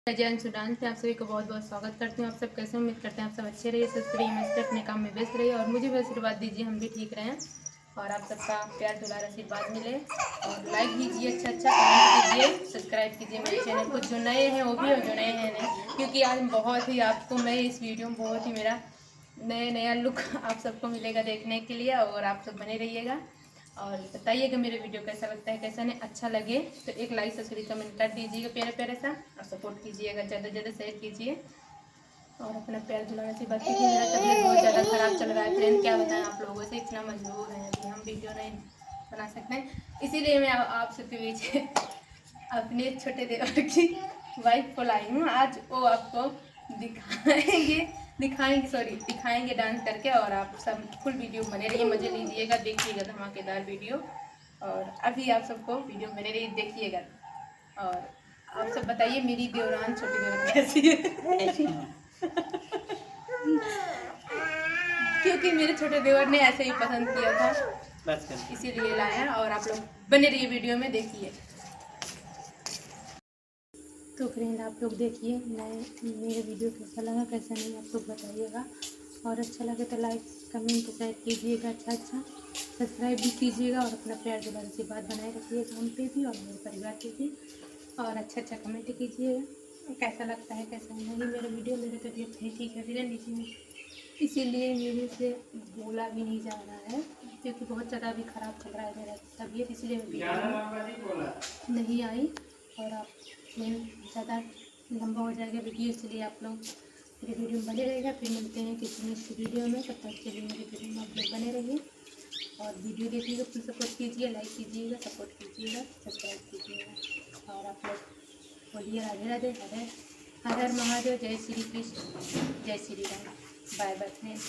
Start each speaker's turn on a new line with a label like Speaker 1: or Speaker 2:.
Speaker 1: जैन सुडान से आप सभी को बहुत बहुत स्वागत करती हूँ। आप सब कैसे, उम्मीद करते हैं आप सब अच्छे रहिए, स्वस्थ रहिए, मस्त अपने काम में व्यस्त रहिए और मुझे भी आशीर्वाद दीजिए हम भी ठीक रहें और आप सबका प्यार दुलार आशीर्वाद मिले। और लाइक कीजिए, अच्छा कमेंट कीजिए, सब्सक्राइब कीजिए मेरे चैनल को, जो नए हैं वो भी और जो नए हैं नहीं, क्योंकि आज बहुत ही आपको मैं इस वीडियो में बहुत ही मेरा नया लुक आप सबको मिलेगा देखने के लिए और आप सब बने रहिएगा। और बताइएगा मेरे वीडियो कैसा लगता है, कैसा नहीं। अच्छा लगे तो एक लाइक सब्सक्राइब कमेंट कर दीजिएगा प्यारे प्यारे सा और सपोर्ट कीजिएगा, ज़्यादा से ज़्यादा शेयर कीजिए और अपना प्यार दुलाने से बात कीजिए। मेरा तबीयत बहुत ज़्यादा ख़राब चल रहा है फ्रेंड, क्या बताएं आप लोगों से, इतना मजबूर है कि हम वीडियो नहीं बना सकते हैं। इसीलिए मैं आप सबके बीच अपने छोटे देवर की वाइफ को लाई हूँ। आज वो आपको दिखाएंगे डांस करके और आप सब फुल वीडियो बने रहिए, मजे लीजिएगा, देखिएगा धमाकेदार वीडियो। और अभी आप सबको वीडियो बने रहिए, देखिएगा और आप सब बताइए मेरी देवरान, छोटी देवरान कैसी है क्योंकि मेरे छोटे देवर ने ऐसे ही पसंद किया था, इसीलिए लाया और आप लोग बने रहिए वीडियो में, देखिए। तो फ्रेंड आप लोग देखिए मेरे वीडियो कैसा लगा कैसा नहीं आप लोग बताइएगा और अच्छा लगे तो लाइक कमेंट शेयर कीजिएगा, अच्छा सब्सक्राइब भी कीजिएगा और अपना प्यार दुलार से बात बनाए रखिएगा हम पे भी और मेरे परिवार पे भी। और अच्छा कमेंट कीजिएगा कैसा लगता है कैसा नहीं मेरा वीडियो। मेरी तबीयत नहीं ठीक है फिर इसीलिए मेरे से बोला भी नहीं जा रहा है क्योंकि बहुत ज़्यादा अभी ख़राब चल रहा है मेरा तबीयत, इसलिए वीडियो नहीं आई और आप ज़्यादा लंबा हो जाएगा वीडियो, इसलिए आप लोग मेरे वीडियो में बने रहेगा। फिर मिलते हैं किसी नेक्स्ट वीडियो में, तब तक के लिए मेरे वीडियो में आप लोग बने रहिए और वीडियो देखिएगा, फिर सपोर्ट कीजिए, लाइक कीजिएगा, सपोर्ट कीजिएगा, सब्सक्राइब कीजिएगा और आप लोग बोलिए राधे राधे, हर हर महादेव, जय श्री कृष्ण, जय Shri Ram, bye bye friends.